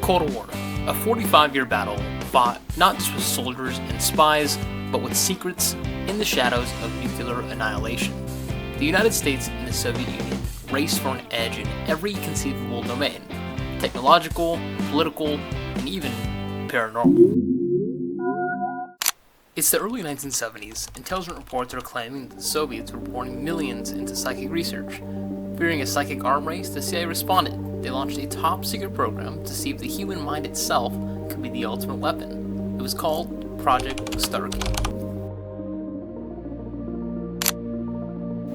Cold War, a 45-year battle fought not just with soldiers and spies, but with secrets in the shadows of nuclear annihilation. The United States and the Soviet Union raced for an edge in every conceivable domain: technological, political, and even paranormal. It's the early 1970s. Intelligence reports are claiming that the Soviets were pouring millions into psychic research. Fearing a psychic arm race, the CIA responded. They launched a top-secret program to see if the human mind itself could be the ultimate weapon. It was called Project StarGate.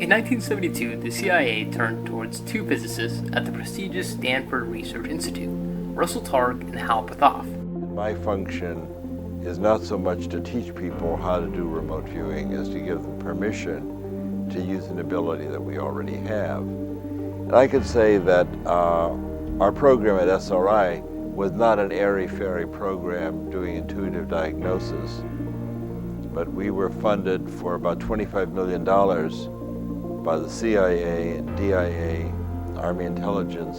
In 1972, the CIA turned towards two physicists at the prestigious Stanford Research Institute, Russell Targ and Hal Puthoff. My function is not so much to teach people how to do remote viewing as to give them permission to use an ability that we already have. And I could say that our program at SRI was not an airy-fairy program doing intuitive diagnosis, but we were funded for about $25 million by the CIA and DIA, Army Intelligence,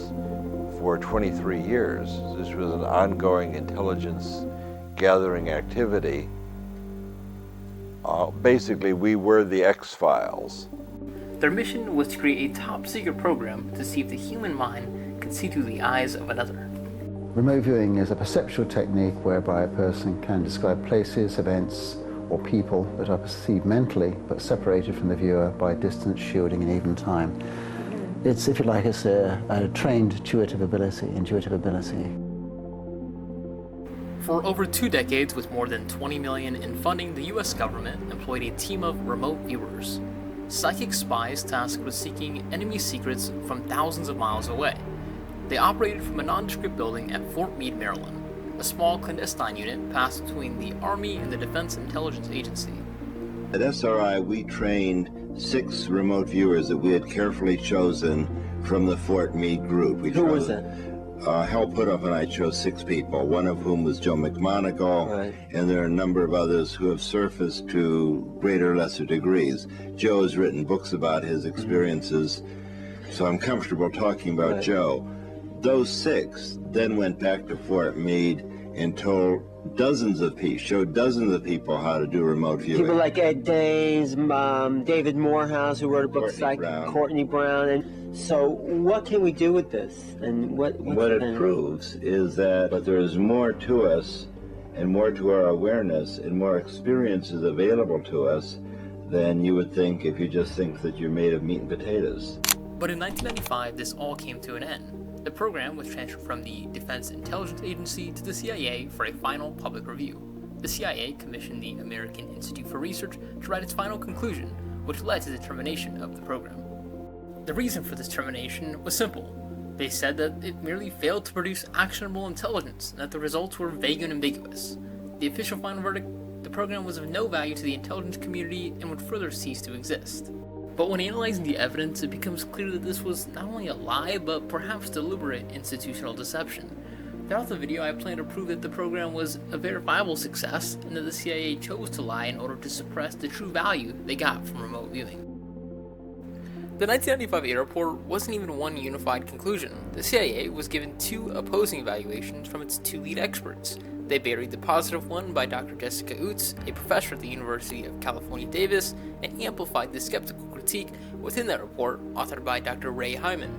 for 23 years. This was an ongoing intelligence gathering activity. Basically, we were the X-Files. Their mission was to create a top-secret program to see if the human mind could see through the eyes of another. Remote viewing is a perceptual technique whereby a person can describe places, events, or people that are perceived mentally, but separated from the viewer by distance, shielding, and even time. It's, if you like, it's a trained intuitive ability. For over 2 decades, with more than $20 million in funding, the US government employed a team of remote viewers, psychic spies tasked with seeking enemy secrets from thousands of miles away. They operated from a nondescript building at Fort Meade, Maryland. A small clandestine unit passed between the Army and the Defense Intelligence Agency. At SRI, we trained 6 remote viewers that we had carefully chosen from the Fort Meade group. Who was that? Hal Puthoff and I chose 6 people, one of whom was Joe McMoneagle, right. And there are a number of others who have surfaced to greater or lesser degrees. Joe has written books about his experiences, so I'm comfortable talking about right. Joe. Those 6 then went back to Fort Meade and told showed dozens of people how to do remote viewing. People like Ed Danes, David Morehouse, who wrote a book like Courtney Brown. And so what can we do with this? And what it proves is that there is more to us and more to our awareness and more experiences available to us than you would think if you just think that you're made of meat and potatoes. But in 1995, this all came to an end. The program was transferred from the Defense Intelligence Agency to the CIA for a final public review. The CIA commissioned the American Institute for Research to write its final conclusion, which led to the termination of the program. The reason for this termination was simple. They said that it merely failed to produce actionable intelligence and that the results were vague and ambiguous. The official final verdict: the program was of no value to the intelligence community and would further cease to exist. But when analyzing the evidence, it becomes clear that this was not only a lie, but perhaps deliberate institutional deception. Throughout the video, I plan to prove that the program was a verifiable success, and that the CIA chose to lie in order to suppress the true value they got from remote viewing. The 1995 A report wasn't even one unified conclusion. The CIA was given 2 opposing evaluations from its 2 lead experts. They buried the positive one by Dr. Jessica Utz, a professor at the University of California, Davis, and amplified the skeptical critique within that report, authored by Dr. Ray Hyman.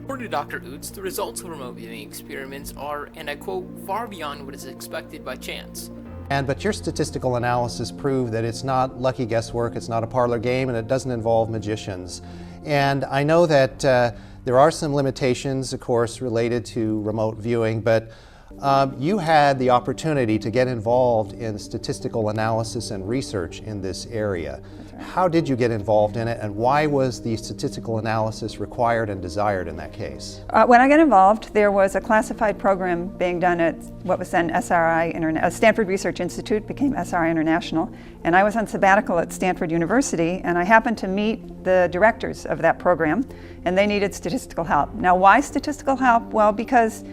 According to Dr. Utz, the results of remote viewing experiments are, and I quote, far beyond what is expected by chance. But your statistical analysis proved that it's not lucky guesswork, it's not a parlor game, and it doesn't involve magicians. And I know that there are some limitations, of course, related to remote viewing, but you had the opportunity to get involved in statistical analysis and research in this area. How did you get involved in it, and why was the statistical analysis required and desired in that case? When I got involved, there was a classified program being done at what was then Stanford Research Institute, became SRI International, and I was on sabbatical at Stanford University, and I happened to meet the directors of that program, and they needed statistical help. Now, why statistical help? Well, because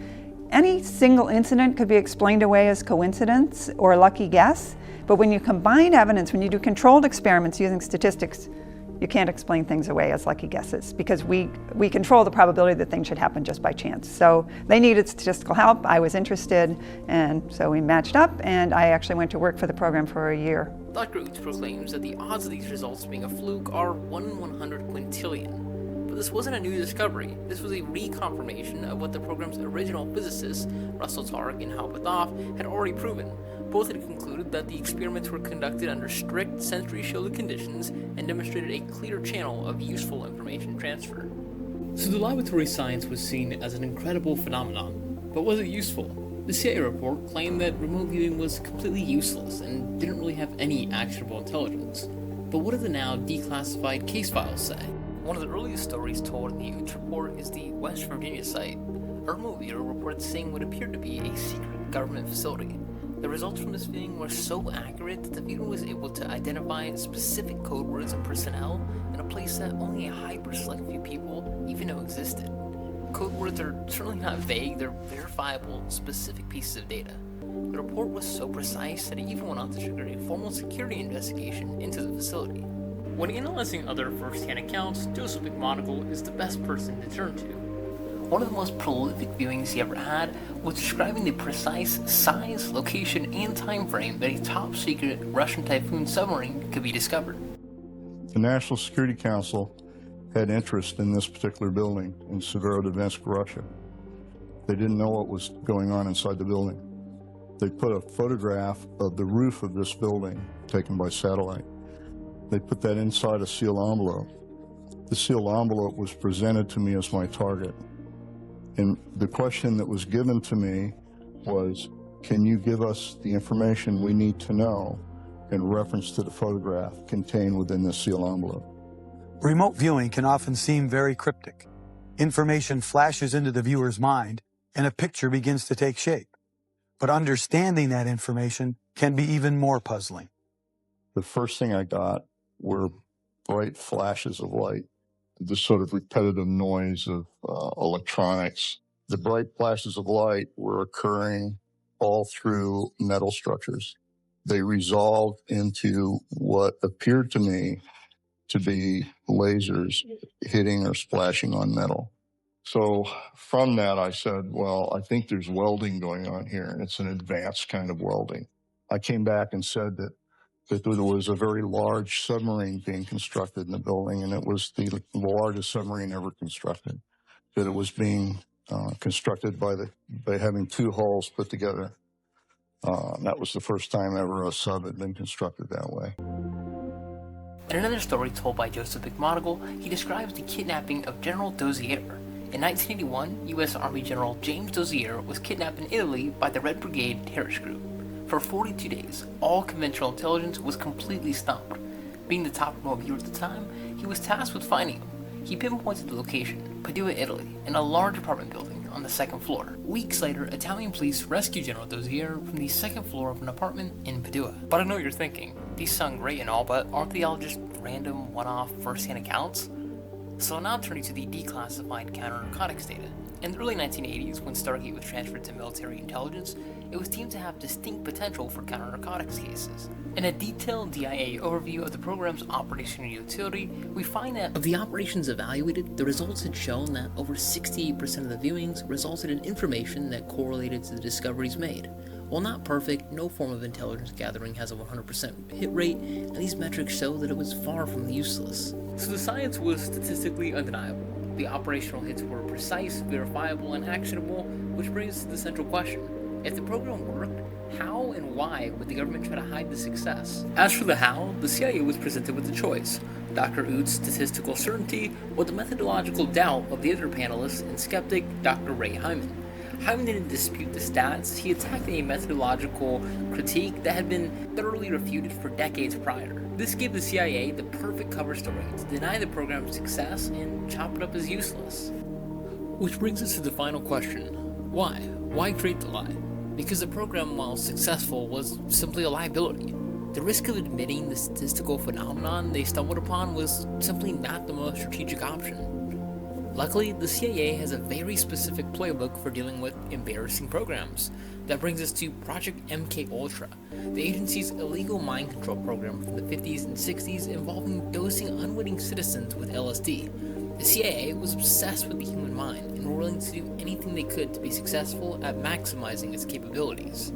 any single incident could be explained away as coincidence or a lucky guess, but when you combine evidence, when you do controlled experiments using statistics, you can't explain things away as lucky guesses because we control the probability that things should happen just by chance. So they needed statistical help. I was interested, and so we matched up, and I actually went to work for the program for a year. Dr. Oots proclaims that the odds of these results being a fluke are 1 in 100 quintillion. But this wasn't a new discovery. This was a reconfirmation of what the program's original physicists, Russell Targ and Hal Puthoff, had already proven. Both had concluded that the experiments were conducted under strict sensory-shielded conditions and demonstrated a clear channel of useful information transfer. So the laboratory science was seen as an incredible phenomenon, but was it useful? The CIA report claimed that remote viewing was completely useless and didn't really have any actionable intelligence. But what do the now declassified case files say? One of the earliest stories told in the Oots report is the West Virginia site. A remote viewer reported seeing what appeared to be a secret government facility. The results from this viewing were so accurate that the viewer was able to identify specific code words and personnel in a place that only a hyper-select few people even know existed. Code words are certainly not vague, they're verifiable, specific pieces of data. The report was so precise that it even went on to trigger a formal security investigation into the facility. When analyzing other first-hand accounts, Joseph McMoneagle is the best person to turn to. One of the most prolific viewings he ever had was describing the precise size, location, and time frame that a top-secret Russian Typhoon submarine could be discovered. The National Security Council had interest in this particular building in Severodvinsk, Russia. They didn't know what was going on inside the building. They put a photograph of the roof of this building taken by satellite. They put that inside a sealed envelope. The sealed envelope was presented to me as my target. And the question that was given to me was, can you give us the information we need to know in reference to the photograph contained within this sealed envelope? Remote viewing can often seem very cryptic. Information flashes into the viewer's mind, and a picture begins to take shape. But understanding that information can be even more puzzling. The first thing I got were bright flashes of light, the sort of repetitive noise of electronics. The bright flashes of light were occurring all through metal structures. They resolved into what appeared to me to be lasers hitting or splashing on metal. So from that, I said, well, I think there's welding going on here, and it's an advanced kind of welding. I came back and said that there was a very large submarine being constructed in the building, and it was the largest submarine ever constructed. That it was being constructed by having two hulls put together. That was the first time ever a sub had been constructed that way. In another story told by Joseph McMoneagle, he describes the kidnapping of General Dozier. In 1981, U.S. Army General James Dozier was kidnapped in Italy by the Red Brigade terrorist group. For 42 days, all conventional intelligence was completely stumped. Being the top remote viewer at the time, he was tasked with finding him. He pinpointed the location, Padua, Italy, in a large apartment building on the second floor. Weeks later, Italian police rescued General Dozier from the second floor of an apartment in Padua. But I know what you're thinking. These sound great and all, but aren't they all just random, one-off, first-hand accounts? So now turning to the declassified counter-narcotics data. In the early 1980s, when StarGate was transferred to military intelligence, it was deemed to have distinct potential for counter-narcotics cases. In a detailed DIA overview of the program's operational utility, we find that of the operations evaluated, the results had shown that over 68% of the viewings resulted in information that correlated to the discoveries made. While not perfect, no form of intelligence gathering has a 100% hit rate, and these metrics show that it was far from useless. So the science was statistically undeniable. The operational hits were precise, verifiable, and actionable, which brings us to the central question. If the program worked, how and why would the government try to hide the success? As for the how, the CIA was presented with a choice: Dr. Oots' statistical certainty or the methodological doubt of the other panelists and skeptic Dr. Ray Hyman. Hyman didn't dispute the stats, he attacked a methodological critique that had been thoroughly refuted for decades prior. This gave the CIA the perfect cover story to deny the program's success and chop it up as useless. Which brings us to the final question. Why? Why create the lie? Because the program, while successful, was simply a liability. The risk of admitting the statistical phenomenon they stumbled upon was simply not the most strategic option. Luckily, the CIA has a very specific playbook for dealing with embarrassing programs. That brings us to Project MKUltra, the agency's illegal mind control program from the 50s and 60s involving dosing unwitting citizens with LSD. The CIA was obsessed with the human mind and were willing to do anything they could to be successful at maximizing its capabilities.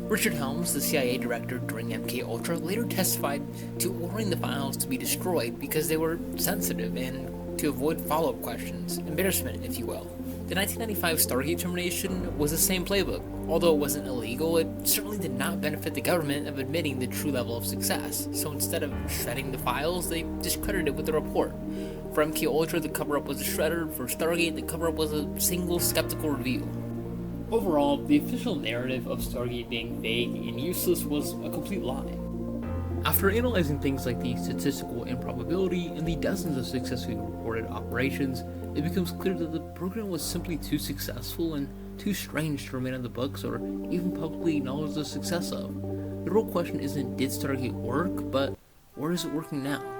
Richard Helms, the CIA director during MKUltra, later testified to ordering the files to be destroyed because they were sensitive and to avoid follow-up questions, embarrassment, if you will. The 1995 StarGate termination was the same playbook. Although it wasn't illegal, it certainly did not benefit the government of admitting the true level of success, so instead of shredding the files, they discredited it with a report. For MKUltra, the cover-up was a shredder. For StarGate, the cover-up was a single skeptical review. Overall, the official narrative of StarGate being vague and useless was a complete lie. After analyzing things like the statistical improbability and the dozens of successfully reported operations, it becomes clear that the program was simply too successful and too strange to remain on the books or even publicly acknowledge the success of. The real question isn't did StarGate work, but where is it working now?